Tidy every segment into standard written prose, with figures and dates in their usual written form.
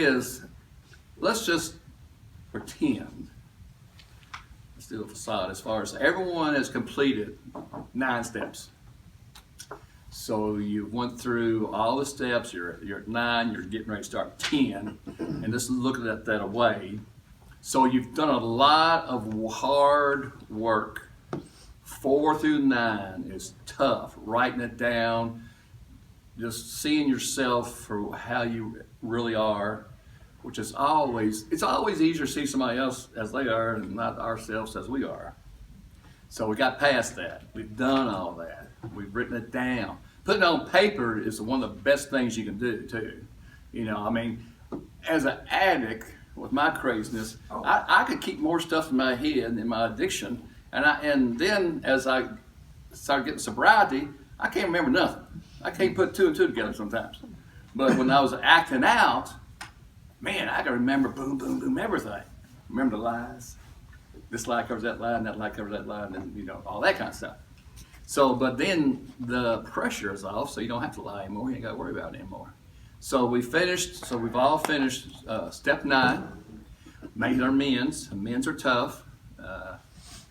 is, let's just pretend. Let's do a facade as far as everyone has completed 9 steps. So you went through all the steps, you're at 9, you're getting ready to start 10, and just looking at that away. So you've done a lot of hard work. 4 through 9 is tough, writing it down, just seeing yourself for how you really are, which is always easier to see somebody else as they are and not ourselves as we are. So we got past that. We've done all that. We've written it down. Putting it on paper is one of the best things you can do too. You know, I mean, as an addict with my craziness, I could keep more stuff in my head in my addiction, and then as I started getting sobriety, I can't remember nothing. I can't put 2 and 2 together sometimes. But when I was acting out, man, I can remember boom, boom, boom, everything. Remember the lies. This lie covers that lie, and that lie covers that lie, and then, you know, all that kind of stuff. So, but then the pressure is off, so you don't have to lie anymore. You ain't got to worry about it anymore. So we've all finished step 9, made our amends. Amends are tough.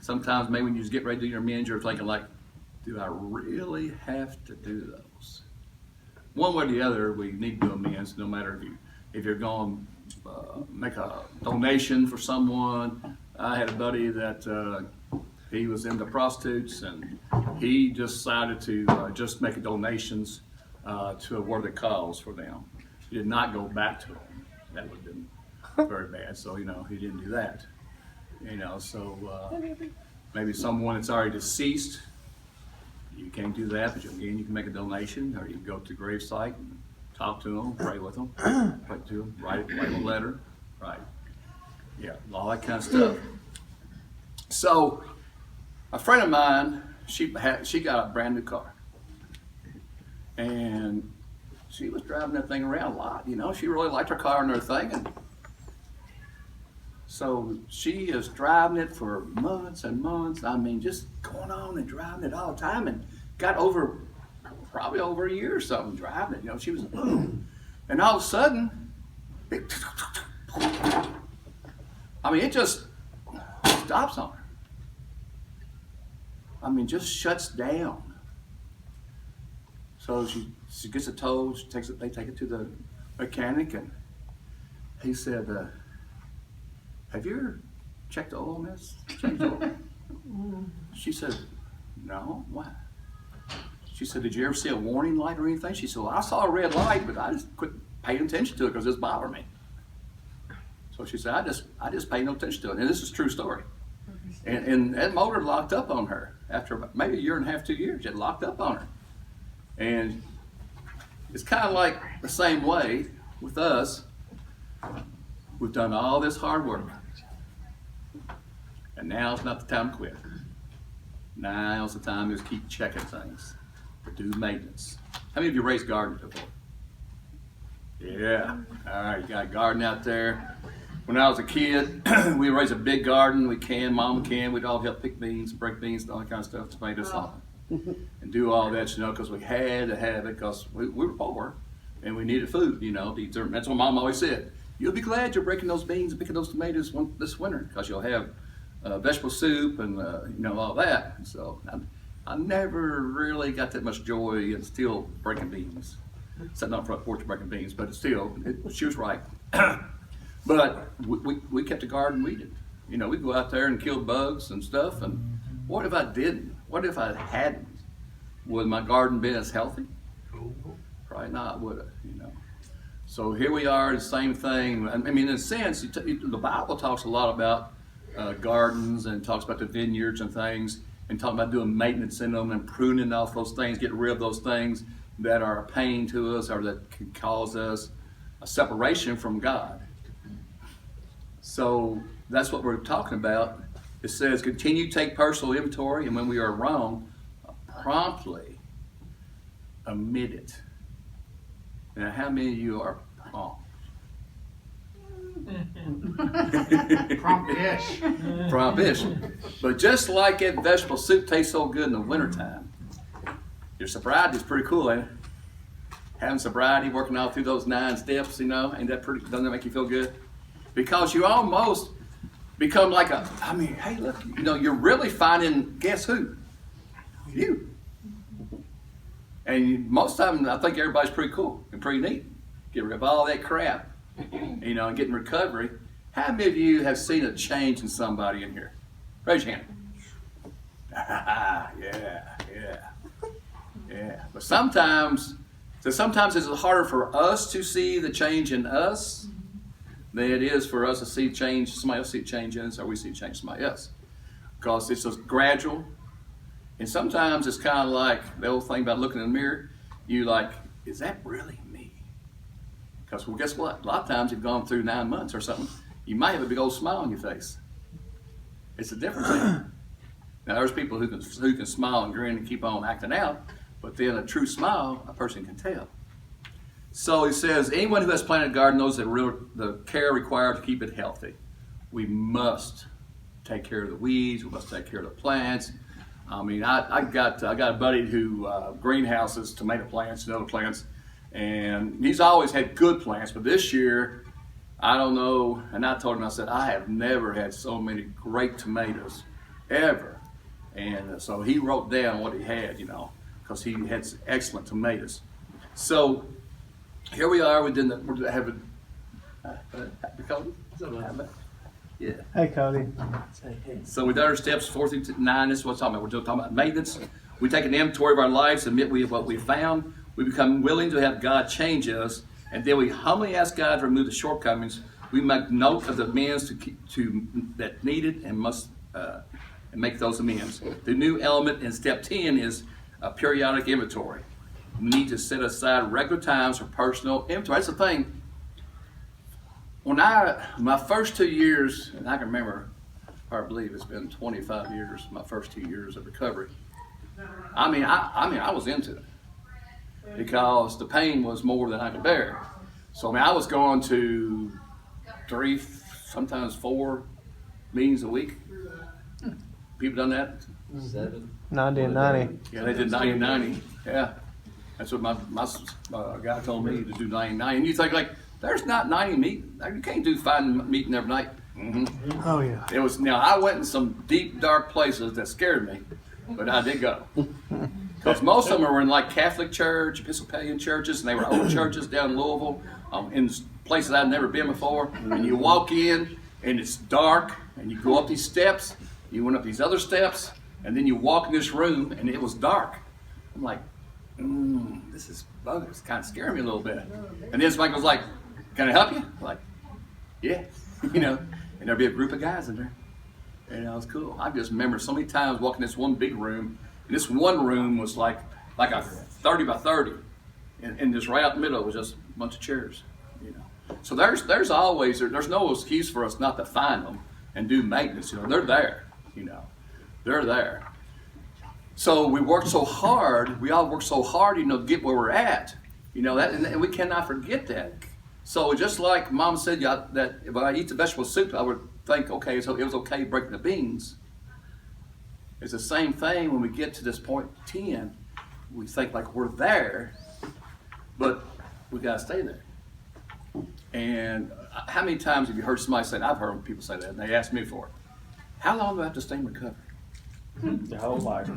Sometimes maybe when you just get ready to do your amends, you're thinking like, do I really have to do those? One way or the other, we need to do amends, no matter if you're going to make a donation for someone. I had a buddy that he was into prostitutes, and he decided to just make donations to a worthy cause for them. He did not go back to them. That would have been very bad. So, you know, he didn't do that. You know, so maybe someone that's already deceased, you can't do that, but again, you can make a donation, or you can go to the gravesite and talk to them, pray with them, pray to them, write a letter, right? Yeah, all that kind of stuff. So, a friend of mine, she got a brand new car, and she was driving that thing around a lot. You know, she really liked her car and everything, and so she is driving it for months and months. I mean, just going on and driving it all the time, and got probably over a year or something driving it. You know, she was boom, and all of a sudden, it just stops on her. I mean, just shuts down. So she gets it towed. They take it to the mechanic, and he said, "Have you ever checked the oil, miss? Changed the oil?" She said, "No, why?" She said, "Did you ever see a warning light or anything?" She said, "Well, I saw a red light, but I just quit paying attention to it because it's bothering me." So she said, I just paid no attention to it. And this is a true story. And that motor locked up on her after about maybe a year and a half, 2 years. It locked up on her. And it's kind of like the same way with us. We've done all this hard work. And now it's not the time to quit. Now's the time to just keep checking things, to do maintenance. How many of you raised gardens before? Yeah. All right, you got a garden out there. When I was a kid, we raised a big garden. Mom can. We'd all help pick beans, break beans, and all that kind of stuff, tomatoes, and do all that, you know, because we had to have it because we were poor and we needed food, you know. That's what Mom always said. You'll be glad you're breaking those beans and picking those tomatoes this winter because you'll have vegetable soup and, you know, all that. So I never really got that much joy in still breaking beans. Sitting on the front porch breaking beans, but she was right. But we kept the garden weeded. You know, we'd go out there and kill bugs and stuff. And what if I didn't? What if I hadn't? Would my garden been as healthy? Probably not, would it? You know. So here we are, the same thing. I mean, in a sense, the Bible talks a lot about gardens and talks about the vineyards and things, and talking about doing maintenance in them and pruning off those things, getting rid of those things that are a pain to us or that can cause us a separation from God. So that's what we're talking about. It says, continue to take personal inventory, and when we are wrong, promptly admit it. Now, how many of you are prompt? Prompt-ish. Prompt-ish. But just like that vegetable soup tastes so good in the wintertime, your sobriety is pretty cool, ain't it? having sobriety, working all through those 9 steps, ain't that pretty, doesn't that make you feel good? Because you almost become like hey, look, you're really finding, guess who? You. And most of them, I think everybody's pretty cool and pretty neat. Get rid of all that crap, and get in recovery. How many of you have seen a change in somebody in here? Raise your hand. Yeah. But sometimes it's harder for us to see the change in us than it is for us to see change, somebody else see change in us, or we see change in somebody else. Because it's just gradual. And sometimes it's kind of like the old thing about looking in the mirror. You like, is that really me? Because, well, guess what? A lot of times you've gone through 9 months or something, you might have a big old smile on your face. It's a different thing. Now, there's people who can smile and grin and keep on acting out, but then a true smile, a person can tell. So he says, anyone who has planted a garden knows the care required to keep it healthy. We must take care of the weeds. We must take care of the plants. I mean, I got a buddy who greenhouses tomato plants and other plants, and he's always had good plants. But this year, I don't know. And I told him, I said, I have never had so many great tomatoes ever. And so he wrote down what he had, because he had excellent tomatoes. So here we are. We're having. Cody? Yeah. Hey, Cody. So we done our steps 4 through 9. This is what we're talking about. We're talking about maintenance. We take an inventory of our lives, admit what we found. We become willing to have God change us, and then we humbly ask God to remove the shortcomings. We make note of the amends that needed and must and make those amends. The new element in step 10 is a periodic inventory. We need to set aside regular times for personal inventory. That's the thing. When my first 2 years, and I can remember, I believe it's been 25 years, my first 2 years of recovery. I mean, I was into it because the pain was more than I could bear. So, I was going to 3, sometimes 4 meetings a week. People done that? 7. 90 and 90. Yeah, they did 90 and 90. Yeah. That's what my guy told me, to do 90 and 90. And you think, like, there's not 90 meetings. You can't do 5 meetings every night. Mm-hmm. Oh, yeah. Now, I went in some deep, dark places that scared me, but I did go. Because most of them were in, like, Catholic church, Episcopalian churches, and they were old churches down in Louisville, in places I'd never been before. And you walk in, and it's dark, and you go up these steps, you went up these other steps, and then you walk in this room, and it was dark. I'm like, this is bugging. It's kind of scaring me a little bit. And then somebody goes like, can I help you? I'm like, yeah, and there'd be a group of guys in there. And it was cool. I just remember so many times walking this one big room, and this one room was like a 30 by 30. And just right out the middle was just a bunch of chairs, So there's always, there's no excuse for us not to find them and do maintenance. They're there, they're there. So we worked so hard, we all worked so hard, to get where we're at, that, and we cannot forget that. So just like Mom said, that when I eat the vegetable soup, I would think, okay, so it was okay breaking the beans. It's the same thing when we get to this point 10, we think like we're there, but we gotta stay there. And how many times have you heard somebody say, I've heard people say that, and they ask me for it, how long do I have to stay in recovery? The whole life.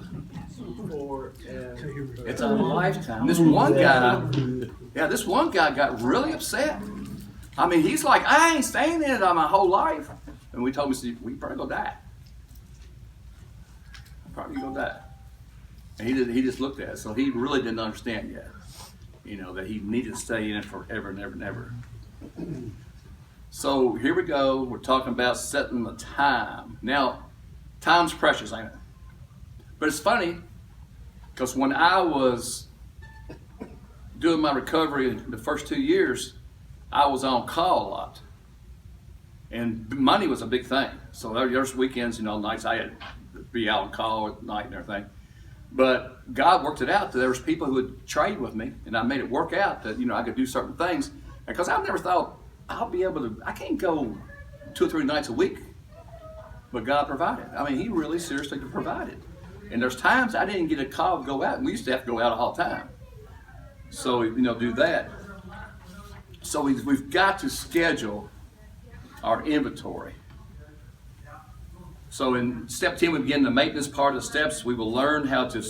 It's a lifetime. This one guy got really upset. He's like, I ain't staying in it my whole life. And we told him, we probably gonna die. Probably gonna die. And he just looked at it. So he really didn't understand yet, that he needed to stay in it forever and ever and ever. So here we go. We're talking about setting the time. Now, time's precious, ain't it? But it's funny, because when I was doing my recovery the first 2 years, I was on call a lot. And money was a big thing. So there's weekends, nights I had to be out on call at night and everything. But God worked it out that there was people who would trade with me, and I made it work out that, I could do certain things. Because I've never thought I'll be able to, I can't go 2 or 3 nights a week. But God provided. He really seriously provided. And there's times I didn't get a call to go out, and we used to have to go out all the time. So, do that. So we've got to schedule our inventory. So in step 10, we begin the maintenance part of the steps. We will learn how to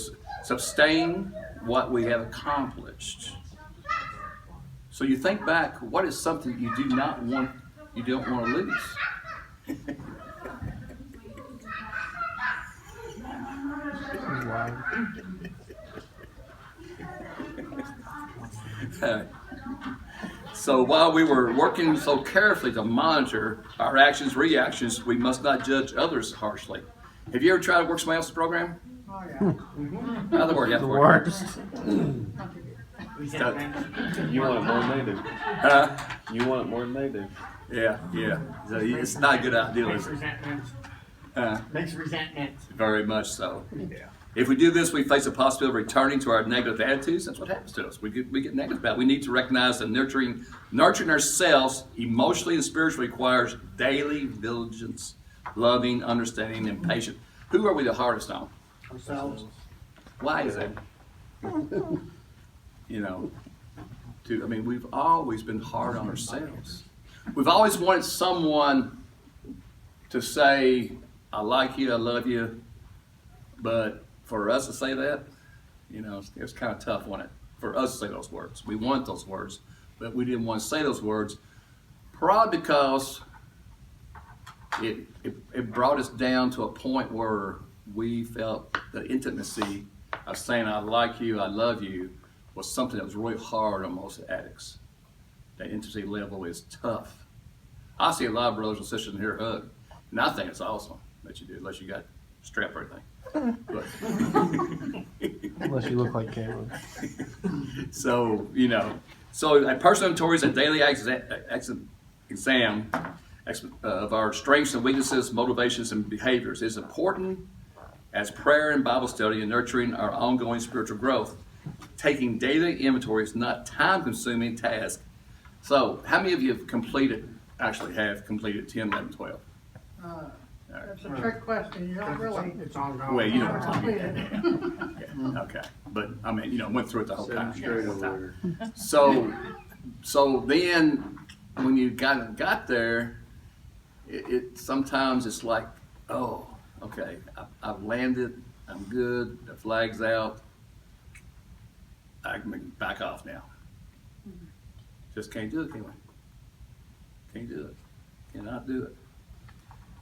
sustain what we have accomplished. So you think back, what is something you don't want to lose? So while we were working so carefully to monitor our actions, reactions, we must not judge others harshly. Have you ever tried to work somebody else's program? Oh, yeah. Another word, yeah. The worst. You want it more than they do. Huh? You want it more than they do. Yeah. So it's not a good idea, Makes is it? resentment. Uh, Makes resentment. very much so. Yeah. If we do this, we face a possibility of returning to our negative attitudes. That's what happens to us. We get negative about it. We need to recognize that nurturing ourselves emotionally and spiritually requires daily diligence, loving, understanding, and patience. Who are we the hardest on? Ourselves. Why is that? We've always been hard on ourselves. We've always wanted someone to say, I like you, I love you, but for us to say that, it was kind of tough, wasn't it? For us to say those words. We want those words, but we didn't want to say those words, probably because it brought us down to a point where we felt the intimacy of saying, I like you, I love you, was something that was really hard on most addicts. That intimacy level is tough. I see a lot of brothers and sisters in here hug, and I think it's awesome that you do, unless you got strap or anything. But Unless you look like Cameron. so a personal inventory is a daily exam of our strengths and weaknesses, motivations, and behaviors. It's important as prayer and Bible study and nurturing our ongoing spiritual growth. Taking daily inventory is not time-consuming task. So, how many of you have completed 10, 11, 12? That's a trick question, you don't really. It's ongoing. Well, you know what I'm complete talking it. about. Okay. But, went through it the whole time. Straight over. So then, when you got there, it sometimes it's like, oh, okay, I've landed, I'm good, the flag's out, I can back off now. Just can't do it, can we? Can't do it. Cannot do it.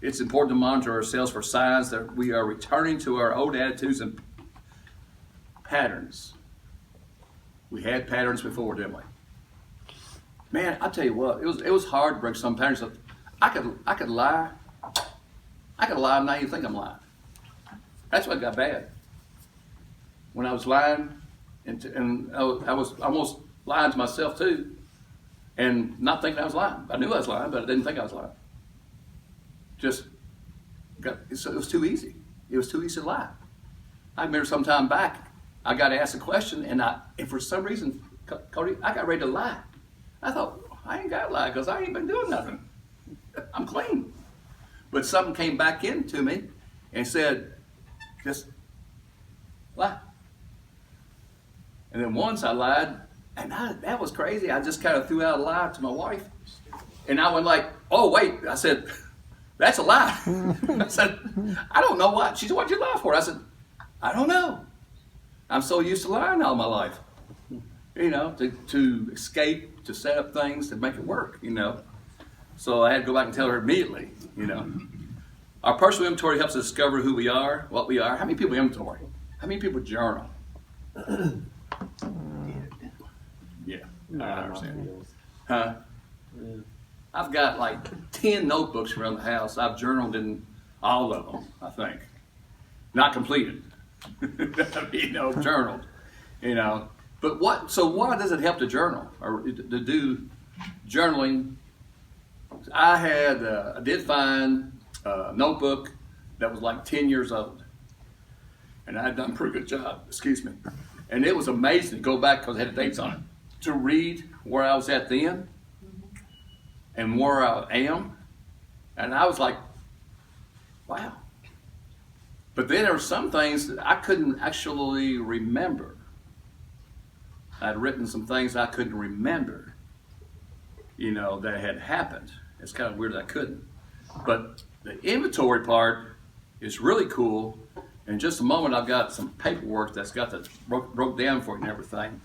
It's important to monitor ourselves for signs that we are returning to our old attitudes and patterns. We had patterns before, didn't we? Man, I tell you what, it was hard to break some patterns. I could lie. I could lie and not even think I'm lying. That's what got bad. When I was lying, and I was almost lying to myself too, and not thinking I was lying. I knew I was lying, but I didn't think I was lying. It was too easy. It was too easy to lie. I remember some time back, I got asked a question, and for some reason, Cody, I got ready to lie. I thought, I ain't got to lie because I ain't been doing nothing. I'm clean. But something came back into me and said, just lie. And then once I lied, and that was crazy. I just kind of threw out a lie to my wife. And I went like, oh, wait. I said, that's a lie. I said, I don't know what. She said, what'd you lie for? I said, I don't know. I'm so used to lying all my life. To escape, to set up things, to make it work, So I had to go back and tell her immediately, Our personal inventory helps us discover who we are, what we are. How many people inventory? How many people journal? Yeah, I understand. Huh? Yeah. I've got like 10 notebooks around the house. I've journaled in all of them, I think. Not completed. Journaled. But why does it help to journal or to do journaling? I did find a notebook that was like 10 years old. And I had done a pretty good job, And it was amazing to go back, because it had dates on it, to read where I was at then and where I am. And I was like, wow. But then there were some things that I couldn't actually remember. I'd written some things I couldn't remember, that had happened. It's kind of weird that I couldn't. But the inventory part is really cool. In just a moment, I've got some paperwork that's got that broke down for it and everything.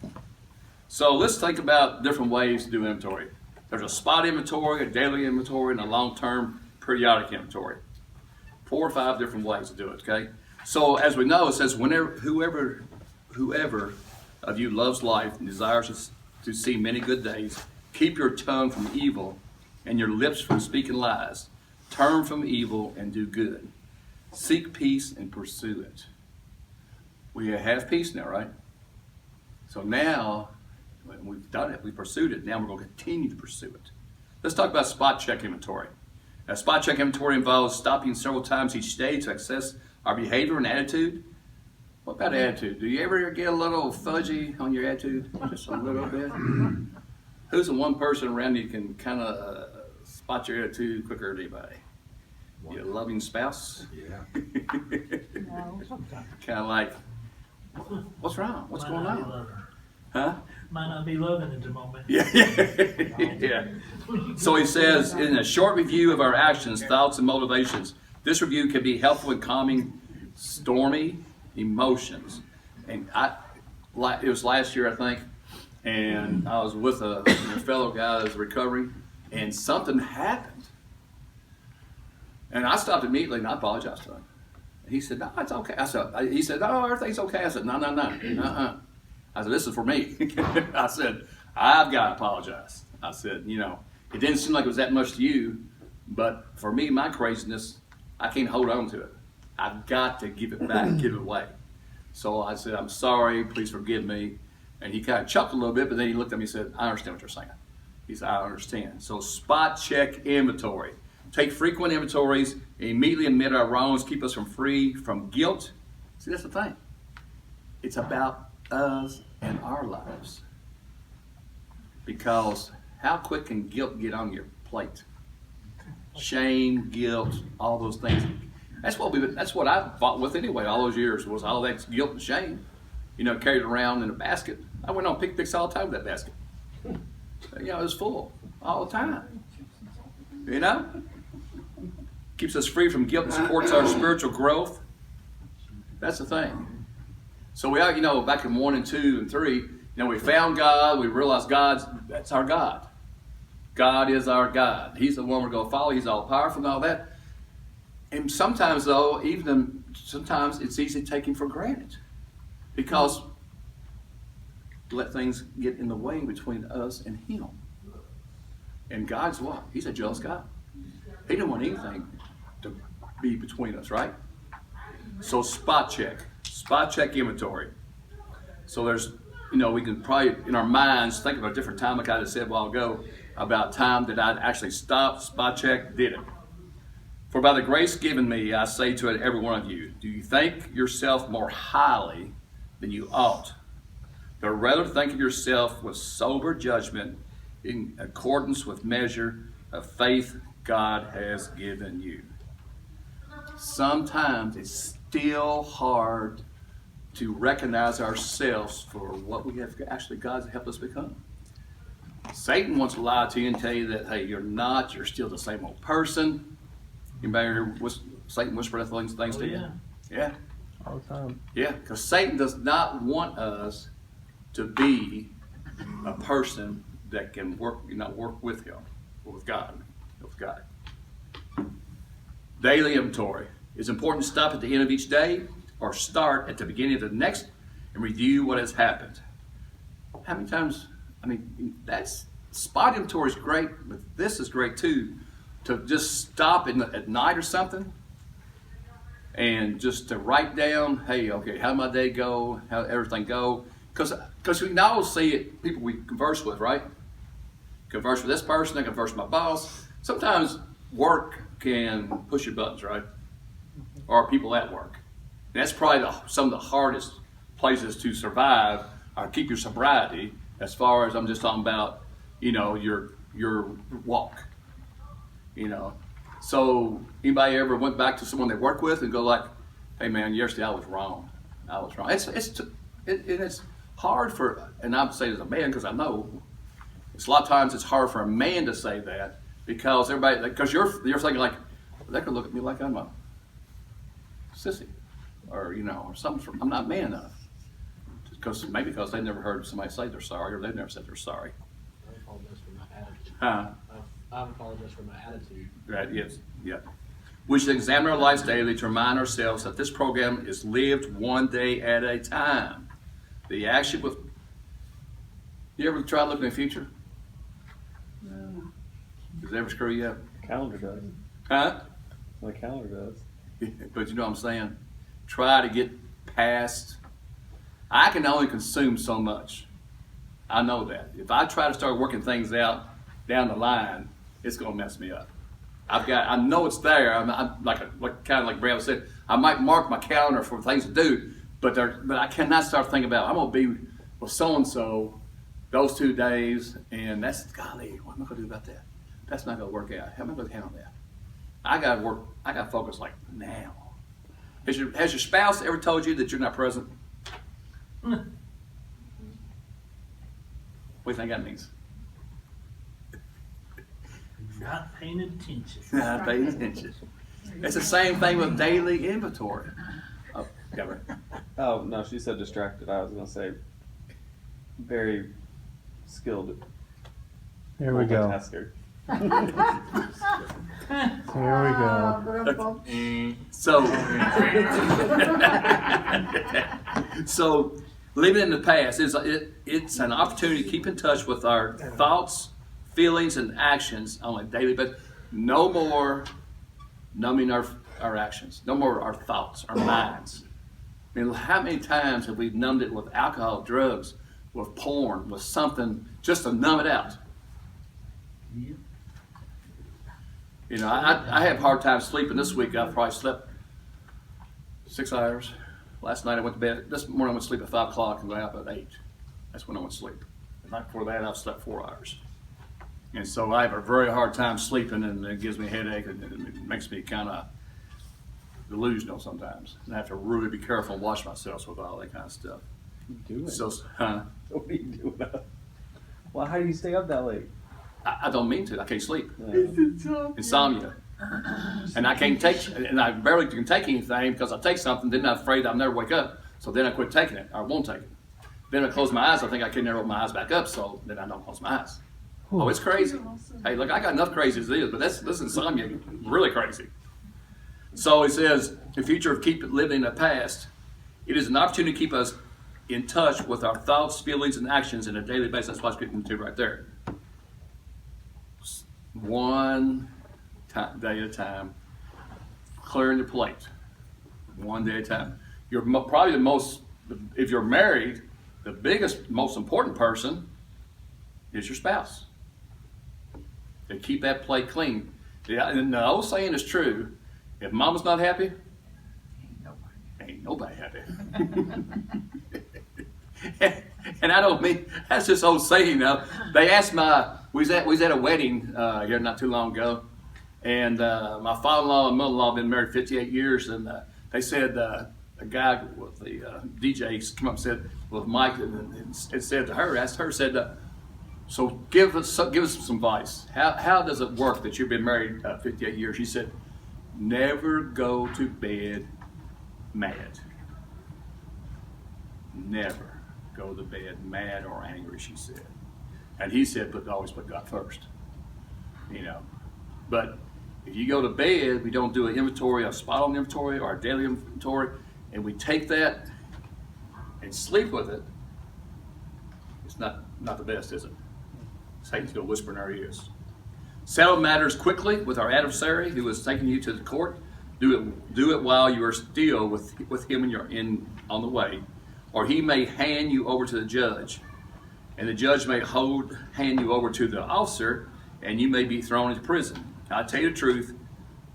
So let's think about different ways to do inventory. There's a spot inventory, a daily inventory, and a long-term periodic inventory. 4 or 5 different ways to do it, okay? So as we know, it says, whoever of you loves life and desires to see many good days, keep your tongue from evil and your lips from speaking lies. Turn from evil and do good. Seek peace and pursue it. We have peace now, right? So now, when we've done it, we pursued it. Now we're going to continue to pursue it. Let's talk about spot check inventory. A spot check inventory involves stopping several times each day to assess our behavior and attitude. What about attitude? Do you ever get a little fudgy on your attitude? Just a little bit? Who's the one person around you can kind of spot your attitude quicker than anybody? Your loving spouse? Yeah. No. Kind of like, what's wrong? What's going on? Huh? Might not be loving at the moment. Yeah. So he says, in a short review of our actions, thoughts, and motivations, this review can be helpful in calming stormy emotions. And it was last year, I think, and I was with a fellow guy that was recovering, and something happened. And I stopped immediately and I apologized to him. And he said, no, it's okay. He said, no, everything's okay. I said, no. I said, this is for me. I said, I've got to apologize. I said, it didn't seem like it was that much to you, but for me, my craziness, I can't hold on to it. I've got to give it back, give it away. So I said, I'm sorry, please forgive me. And he kind of chuckled a little bit, but then he looked at me and said, I understand what you're saying. He said, I understand. So spot check inventory. Take frequent inventories, immediately admit our wrongs, keep us free from guilt. See, that's the thing. It's about us and our lives. Because how quick can guilt get on your plate? Shame, guilt, all those things. That's what I fought with anyway all those years, was all that guilt and shame. Carried around in a basket. I went on picnics all the time with that basket. It was full all the time. Keeps us free from guilt and supports our spiritual growth. That's the thing. So we are, back in 1 and 2 and 3, we found God. We realized that's our God. God is our God. He's the one we're going to follow. He's all powerful and all that. And sometimes, though, sometimes it's easy to take him for granted. Because let things get in the way between us and him. And God's what? He's a jealous God. He didn't want anything to be between us, right? So spot check inventory. So there's, we can probably in our minds think of a different time, like I just said a while ago, about time that I'd actually stopped, spot check, did it. For by the grace given me, I say to every one of you, do you think yourself more highly than you ought? But rather think of yourself with sober judgment in accordance with measure of faith God has given you. Sometimes it's still hard to recognize ourselves for what we have actually God's helped us become. Satan wants to lie to you and tell you that, hey, you're still the same old person. Anybody hear Satan whisper things to you? Yeah. All the time. Yeah, because Satan does not want us to be a person that can work with him, or with God. Daily inventory. It's important to stop at the end of each day or start at the beginning of the next and review what has happened. How many times, that's spot inventory is great, but this is great too, to just stop at night or something and just to write down, hey, okay, how did my day go? How did everything go? Because we can all see it, people we converse with, right? Converse with this person, I converse with my boss. Sometimes work can push your buttons, right? Or people at work. And that's probably some of the hardest places to survive or keep your sobriety, as far as I'm just talking about, your walk. So anybody ever went back to someone they work with and go like, hey man, yesterday I was wrong. It's hard for, and I'm saying as a man because I know, it's a lot of times it's hard for a man to say that because you're thinking like, they could look at me like I'm a sissy, or or something. I'm not man enough. Maybe because they never heard somebody say they're sorry, or they've never said they're sorry. I apologize for my attitude. Huh? I apologize for my attitude. Right, yes, yeah. We should examine our lives daily to remind ourselves that this program is lived one day at a time. The action with. You ever try looking at the future? No. Does it ever screw you up? Calendar does. Huh? The calendar does. But you know what I'm saying? Try to get past. I can only consume so much. I know that. If I try to start working things out down the line, it's going to mess me up. I know it's there. I'm kind of like Brad said. I might mark my calendar for things to do, but I cannot start thinking about I'm going to be with so and so those 2 days, and that's golly, what am I going to do about that? That's not going to work out. How am I going to handle that? I got to work. I got to focus like now. Has your spouse ever told you that you're not present? What do you think that means? Not paying attention. Not paying attention. It's the same thing with daily inventory. Oh, Governor. Oh, no, she said distracted. I was going to say very skilled Here we go. multitasker. Here we go. So living in the past it's an opportunity to keep in touch with our thoughts, feelings, and actions on a daily basis. No more numbing our actions. No more our thoughts, our minds. I mean, how many times have we numbed it with alcohol, drugs, with porn, with something just to numb it out? Yeah. I have a hard time sleeping this week. I probably slept 6 hours. Last night I went to bed. This morning I went to sleep at 5 o'clock and got up at 8. That's when I went to sleep. The night before that I've slept 4 hours. And so I have a very hard time sleeping, and it gives me a headache, and it makes me kind of delusional sometimes. And I have to really be careful and watch myself with all that kind of stuff. Do it. So, What are you doing up? Well, how do you stay up that late? I don't mean to. I can't sleep. Uh, Insomnia. And I can't take, and I barely can take anything because I take something, then I'm afraid I'll never wake up. So then I quit taking it, or I won't take it. Then I close my eyes, I think I can never open my eyes back up, so then I don't close my eyes. Oh, it's crazy. Hey, look, I got enough crazy as it is, but this insomnia really crazy. So it says, the future of keep living in the past, it is an opportunity to keep us in touch with our thoughts, feelings, and actions on a daily basis. That's what I'm getting to right there. One day at a time, clearing the plate. One day at a time. You're probably the most, if you're married, the biggest, most important person is your spouse. To keep that plate clean. Yeah, and the old saying is true. If mama's not happy, ain't nobody happy. And I don't mean, that's this old saying now. They asked we was at a wedding here not too long ago, and my father-in-law and mother-in-law have been married 58 years, and they said a guy with the DJ came up and said, with Mike, and said to her, asked her, said, so give us some advice. How does it work that you've been married 58 years? She said, never go to bed mad. Never go to bed mad or angry, she said. And he said, but always put God first. But if you go to bed, we don't do an inventory, a spot on inventory or a daily inventory, and we take that and sleep with it, it's not the best, is it? Satan's going to whisper in our ears. Settle matters quickly with our adversary who is taking you to the court. Do it while you are still with him and you're on the way, or he may hand you over to the judge, and the judge may hand you over to the officer, and you may be thrown into prison. I tell you the truth,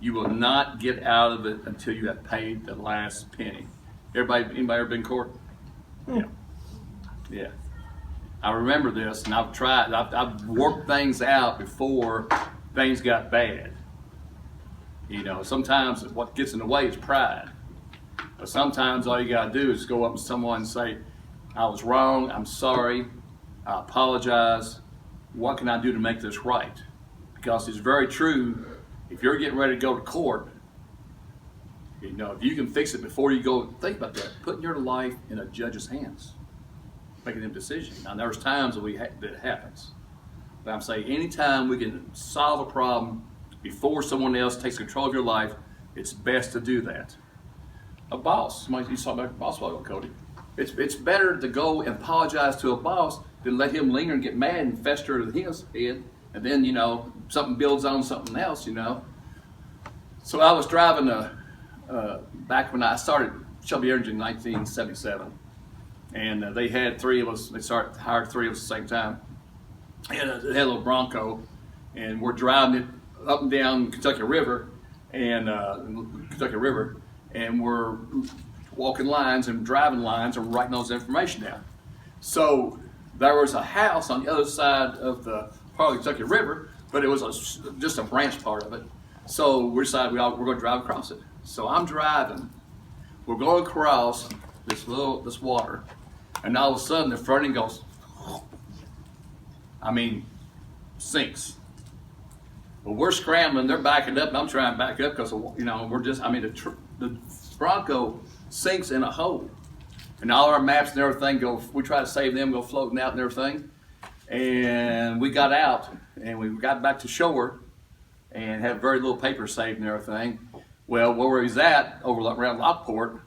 you will not get out of it until you have paid the last penny. Anybody ever been in court? Yeah. I remember this, and I've worked things out before things got bad. Sometimes what gets in the way is pride. But sometimes all you got to do is go up to someone and say, I was wrong. I'm sorry. I apologize. What can I do to make this right? Because it's very true. If you're getting ready to go to court, you know, if you can fix it before you go, think about that. Putting your life in a judge's hands, making them decisions. Now, there's times that that it happens. But I'm saying anytime we can solve a problem before someone else takes control of your life, it's best to do that. A boss, somebody you saw about a boss while ago, Cody. It's better to go and apologize to a boss than let him linger and get mad and fester in his head, and then, you know, something builds on something else, you know. So I was driving back when I started Shelby Energy in 1977, and they had three of us. They hired three of us at the same time. They had a little Bronco, and we're driving it up and down Kentucky River, and we're walking lines and driving lines and writing those information down. So there was a house on the other side of the part of the Kentucky River, but it was just a branch part of it. So we decided we're going to drive across it. So I'm driving. We're going across this water, and all of a sudden the front end goes, sinks. Well, we're scrambling. They're backing up, and I'm trying to back up because, you know, the Bronco sinks in a hole, and all our maps and everything go. We try to save them, go floating out and everything. And we got out, and we got back to shore, and had very little paper saved and everything. Well, where we was at, around Lockport,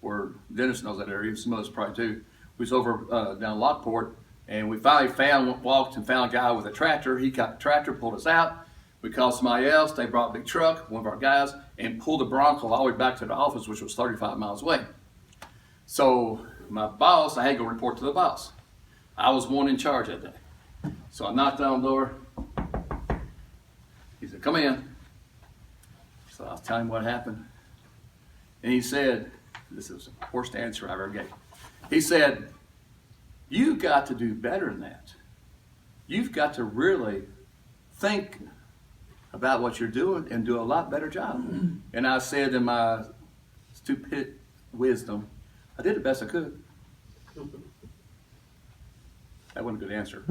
where Dennis knows that area, some of us probably too. We was over down Lockport, and we finally walked and found a guy with a tractor. He got the tractor, pulled us out. We called somebody else. They brought a big truck, one of our guys, and pulled the Bronco all the way back to the office, which was 35 miles away. So my boss, I had to go report to the boss. I was one in charge that day. So I knocked on the door. He said, "Come in." So I was telling him what happened. And he said, this is the worst answer I ever gave. He said, "You've got to do better than that. You've got to really think about what you're doing and do a lot better job." And I said in my stupid wisdom, I did the best I could. That wasn't a good answer.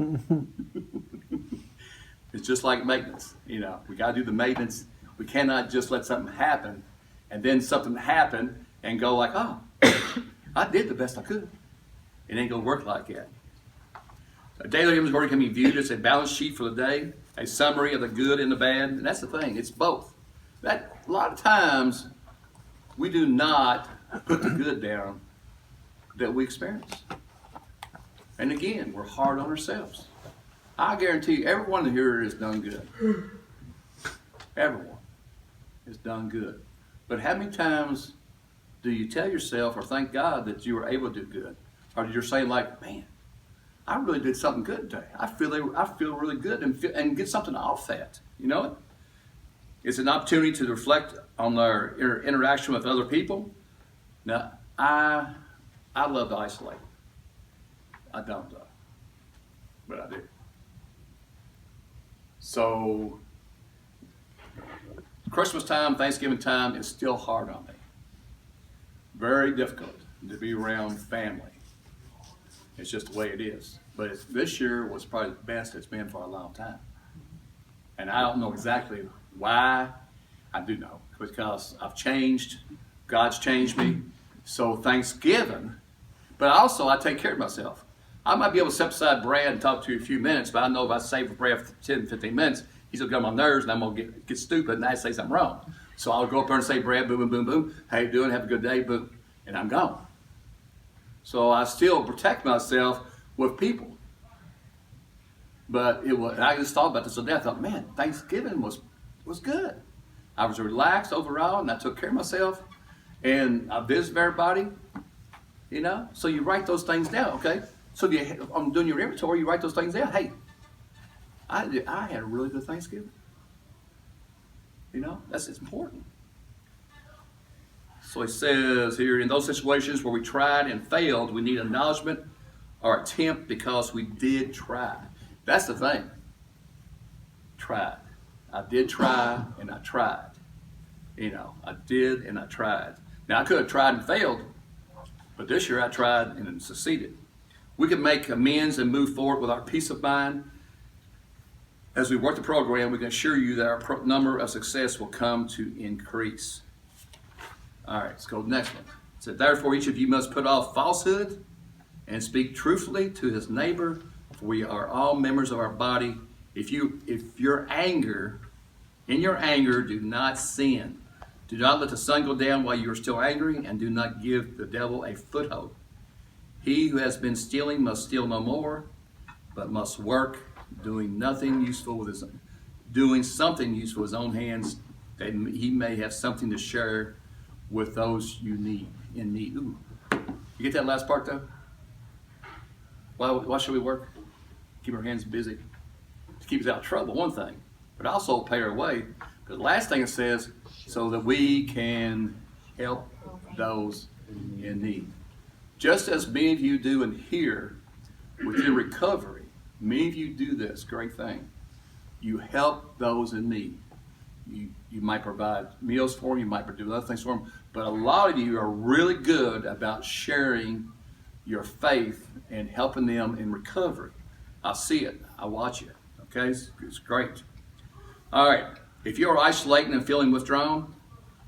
It's just like maintenance. You know, we got to do the maintenance. We cannot just let something happen and then something happen and go like, "Oh, I did the best I could." It ain't going to work like that. A daily inventory can be viewed as a balance sheet for the day, a summary of the good and the bad. And that's the thing, it's both. A lot of times, we do not put the good down that we experience. And again, we're hard on ourselves. I guarantee you, everyone here has done good. Everyone has done good. But how many times do you tell yourself or thank God that you were able to do good? Or you're saying like, "Man, I really did something good today. I feel really good," and get something off that. You know, it's an opportunity to reflect on our interaction with other people. Now, I love to isolate. I don't though, but I do. So Christmas time, Thanksgiving time is still hard on me. Very difficult to be around family. It's just the way it is. But this year was probably the best it's been for a long time. And I don't know exactly why. I do know, because I've changed. God's changed me. So Thanksgiving, but also I take care of myself. I might be able to step aside Brad and talk to you a few minutes, but I know if I save Brad for 10, 15 minutes, he's going to get on my nerves and I'm going to get stupid and I say something wrong. So I'll go up there and say, "Brad, boom, boom, boom, boom. How you doing? Have a good day, boom." And I'm gone. So I still protect myself with people. But I just thought about this today. I thought, man, Thanksgiving was good. I was relaxed overall, and I took care of myself, and I visited everybody, you know. So you write those things down, okay? So I'm doing your inventory, you write those things down. Hey, I had a really good Thanksgiving. You know, it's important. So it says here, in those situations where we tried and failed, we need acknowledgement or attempt because we did try. That's the thing. Tried. I did try and I tried. You know, I did and I tried. Now I could have tried and failed, but this year I tried and succeeded. we can make amends and move forward with our peace of mind. As we work the program, we can assure you that our number of success will come to increase. All right, let's go to the next one. It said, therefore, each of you must put off falsehood and speak truthfully to his neighbor, for we are all members of our body. If your anger, in your anger, do not sin. Do not let the sun go down while you are still angry, and do not give the devil a foothold. He who has been stealing must steal no more, but must work, doing something useful with his own hands, that he may have something to share with those in need. Ooh. You get that last part though? Why should we work? Keep our hands busy. To keep us out of trouble, one thing, but also pay our way. But the last thing it says, so that we can help those in need. Just as many of you do in here with your recovery, many of you do this great thing. You help those in need. You might provide meals for them, you might do other things for them, but a lot of you are really good about sharing your faith and helping them in recovery. I see it, I watch it, okay? It's great. All right, if you're isolating and feeling withdrawn,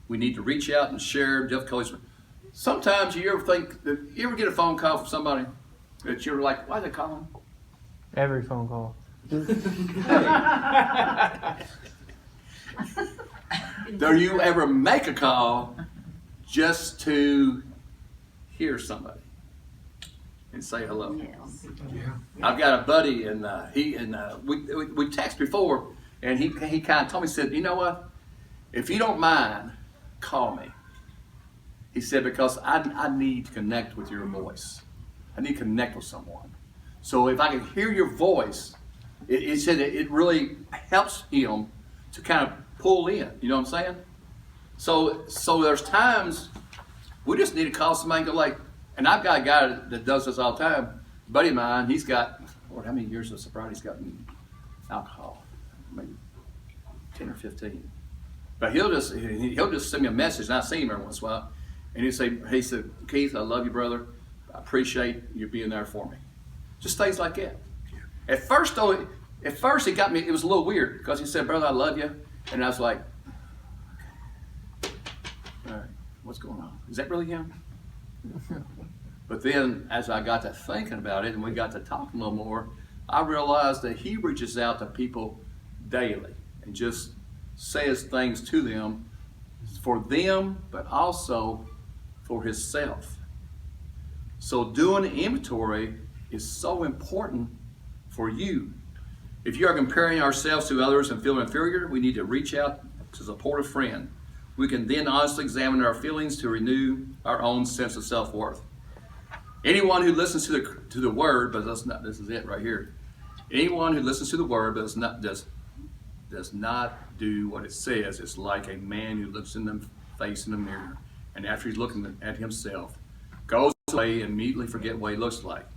we need to reach out and share difficulties. Sometimes you ever get a phone call from somebody that you're like, why are they calling? Every phone call. Do you ever make a call just to hear somebody and say hello? Yes. I've got a buddy, and we texted before, and he kind of told me, he said, you know what? If you don't mind, call me. He said, because I need to connect with your voice. I need to connect with someone. So if I can hear your voice, it said it really helps him to kind of pull in. You know what I'm saying? So there's times we just need to call somebody and go like, and I've got a guy that does this all the time, a buddy of mine, he's got, Lord, how many years of sobriety he's got in alcohol? Maybe 10 or 15. But he'll just send me a message, and I see him every once in a while, and he said, Keith, I love you, brother. I appreciate you being there for me. Just things like that. At first it got me, it was a little weird, because he said, brother, I love you. And I was like, all right, what's going on? Is that really him? But then as I got to thinking about it and we got to talking a little more, I realized that he reaches out to people daily and just says things to them for them, but also for himself. So doing an inventory is so important for you. If you are comparing ourselves to others and feeling inferior, we need to reach out to support a friend. We can then honestly examine our feelings to renew our own sense of self-worth. Anyone who listens to the word, but this is it right here. Anyone who listens to the word but does not do what it says is like a man who looks in the face in the mirror, and after he's looking at himself, goes away and immediately forget what he looks like.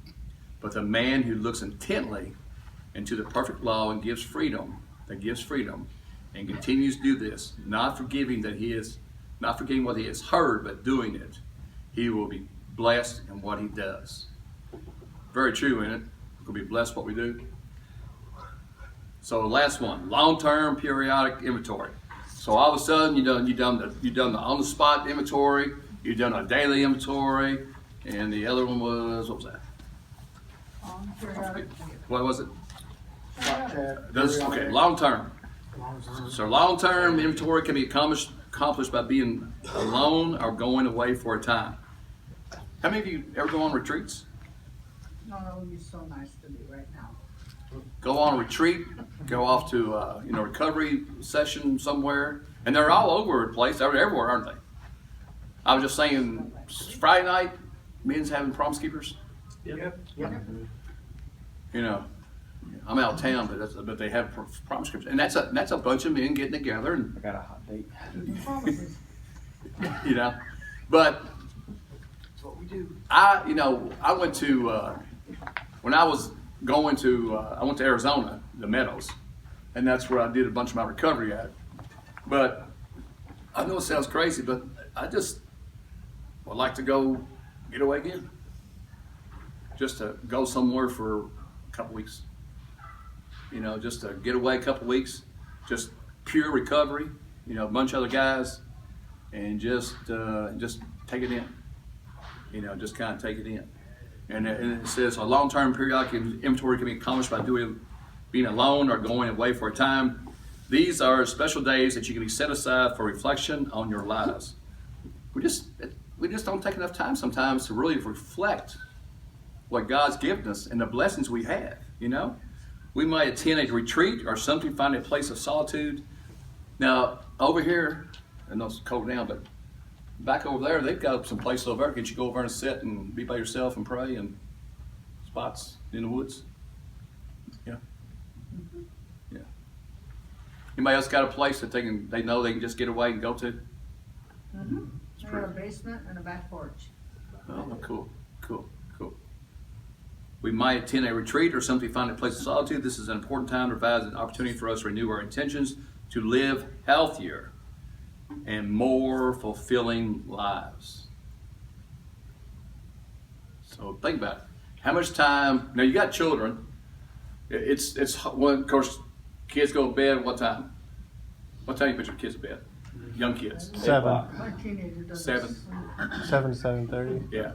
But the man who looks intently into the perfect law and gives freedom, and continues to do this, not forgetting what he has heard, but doing it, he will be blessed in what he does. Very true, isn't it? We'll be blessed what we do. So the last one, long-term periodic inventory. So all of a sudden you done the on-the-spot inventory, you've done a daily inventory, and the other one was, what was that? What was it? Okay, long-term. So long-term inventory can be accomplished by being alone or going away for a time. How many of you ever go on retreats? No, that would be so nice to do right now. Go on a retreat, go off to recovery session somewhere, and they're all over the place, they're everywhere, aren't they? I was just saying, Friday night, men's having Promise Keepers. Yep. You know, I'm out of town, but they have Promise Keepers, and that's a bunch of men getting together, and I got a hot date. Promises. you know, but That's what we do. I went to when I was going to I went to Arizona, the Meadows, and that's where I did a bunch of my recovery at. But I know it sounds crazy, but I just would like to go get away again. just to go somewhere for a couple weeks. You know, just to get away a couple weeks, just pure recovery. You know, a bunch of other guys, and just take it in. You know, just kind of take it in. And it says a long-term periodic inventory can be accomplished by being alone or going away for a time. These are special days that you can be set aside for reflection on your lives. We just don't take enough time sometimes to really reflect what God's given us and the blessings we have. You know, we might attend a retreat or simply find a place of solitude. Now over here, I know it's cold now, but back over there, they've got some places over there. Can't you go over and sit and be by yourself and pray and spots in the woods? Yeah. Yeah. Anybody else got a place that they know they can just get away and go to? Mm-hmm. I got a basement and a back porch. Oh, cool. We might attend a retreat or simply find a place of solitude. This is an important time to provide an opportunity for us to renew our intentions to live healthier and more fulfilling lives. So think about it. How much time? Now you got children. It's well, of course, kids go to bed at what time? What time you put your kids to bed? Young kids. 7. My teenager does 7. 7 to 7:30. Yeah.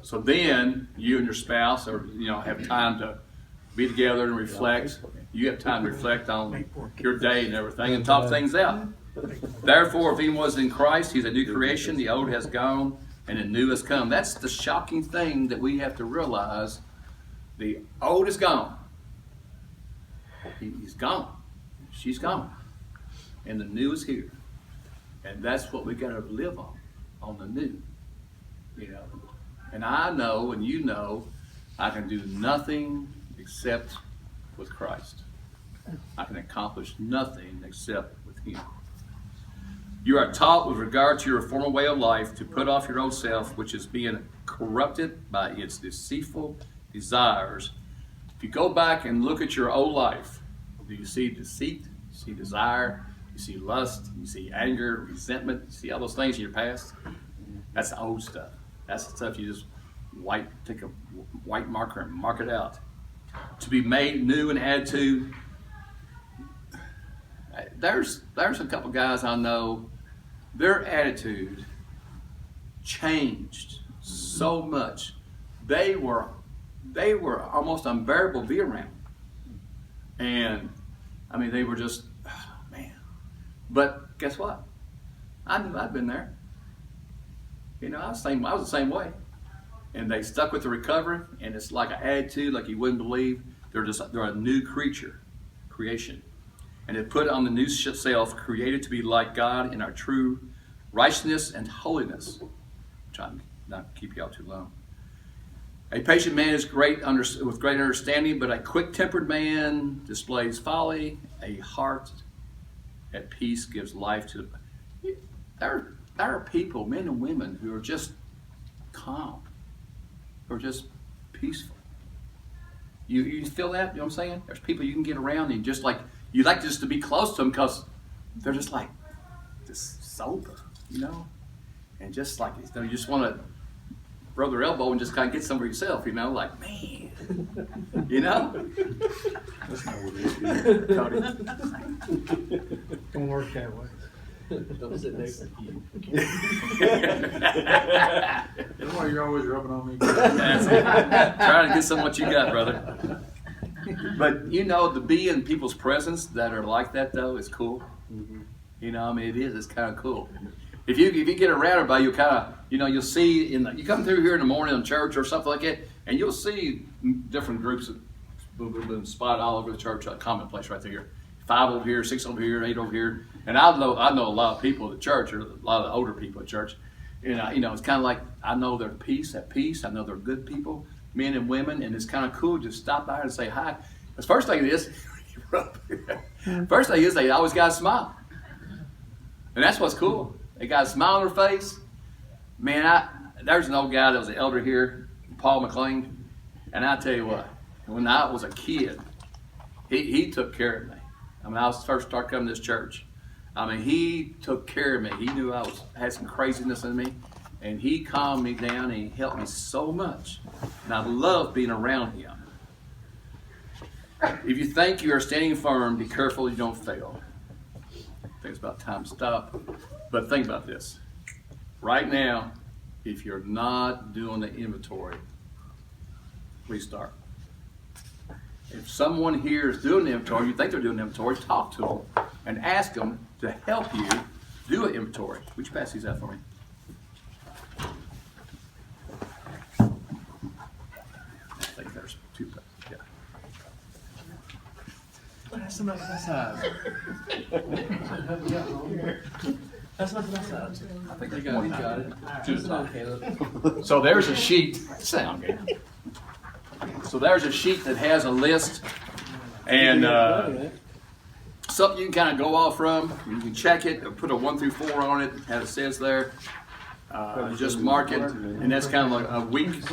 So then you and your spouse, or have time to be together and reflect. You have time to reflect on your day and everything, and talk things out. Therefore, if anyone was in Christ, he's a new creation. The old has gone, and the new has come. That's the shocking thing that we have to realize. The old is gone. He's gone. She's gone. And the new is here. And that's what we got to live on the new. And I know, and you know, I can do nothing except with Christ. I can accomplish nothing except with Him. You are taught with regard to your former way of life to put off your old self, which is being corrupted by its deceitful desires. If you go back and look at your old life, do you see deceit? You see desire? You see lust? You see anger, resentment? You see all those things in your past? That's the old stuff. That's the stuff you just take a white marker and mark it out. To be made new and add to. There's a couple guys I know, their attitude changed so much. They were almost unbearable to be around. And I mean, they were just, man. But guess what? I knew I'd been there. I was the same way. And they stuck with the recovery, and it's like an attitude like you wouldn't believe. They're a new creation. And they put on the new self, created to be like God in our true righteousness and holiness. I'm trying not to keep you out too long. A patient man is with great understanding, but a quick-tempered man displays folly. A heart at peace gives life to the... There are people, men and women, who are just calm, who are just peaceful. You feel that? You know what I'm saying? There's people you can get around and you like just to be close to them because they're just sober, and just like, you just want to rub their elbow and just kind of get some for yourself, like, man, That's not what it is. Don't work that way. Don't sit next to you. That's why you're always rubbing on me. Trying to get some of what you got, brother. But to be in people's presence that are like that though is cool. Mm-hmm. It is. It's kind of cool. If you get around everybody, you kind of you'll see you come through here in the morning in church or something like that, and you'll see different groups of boom spot all over the church, a common place right there. 5 over here, 6 over here, 8 over here, and I know a lot of people at church, or a lot of the older people at church. And it's kind of like I know they're at peace. I know they're good people, men and women, and it's kind of cool to stop by and say hi. The first thing is, they always got a smile, and that's what's cool. They got a smile on their face. Man, there's an old guy that was an elder here, Paul McLean, and I tell you what, when I was a kid, he took care of me. I mean, I was first started coming to this church. I mean, he took care of me. He knew I had some craziness in me, And he calmed me down and he helped me so much. And I love being around him. If you think you are standing firm, be careful you don't fail. I think it's about time to stop. But think about this. Right now, if you're not doing the inventory, please start. If someone here is doing the inventory, you think they're doing the inventory, talk to them and ask them to help you do an inventory. Would you pass these out for me? I think there's two. Yeah. That's not that side. That's not that side. I think You got it, you got it. Choose It's it. okay, look. So there's a sheet. Sound good. So there's a sheet that has a list and something you can kind of go off from. You can check it, or put a 1 through 4 on it, as it says there. Just mark it, and that's kind of like a week,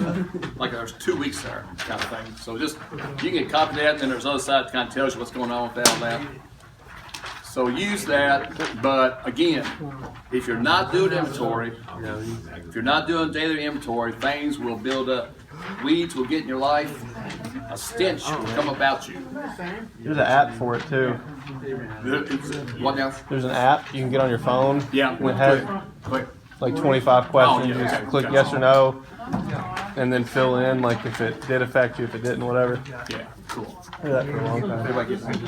like there's 2 weeks there, kind of thing. So just you can get a copy of that, and then there's other side that kind of tells you what's going on with that and that. So use that, but again, if you're not doing inventory, if you're not doing daily inventory, things will build up. Weeds will get in your life. A stench will come about you. There's an app for it too. What now? There's an app you can get on your phone. Yeah. It has Quick. like 25 questions. Oh, yeah, You okay, just click okay. yes or no, and then fill in like if it did affect you, if it didn't, whatever. Yeah, cool. I did that for a long time. Everybody get Thank you.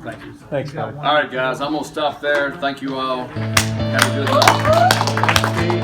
Thank you. Thanks, Doug. All right, guys, I'm going to stop there. Thank you all. Have a good night.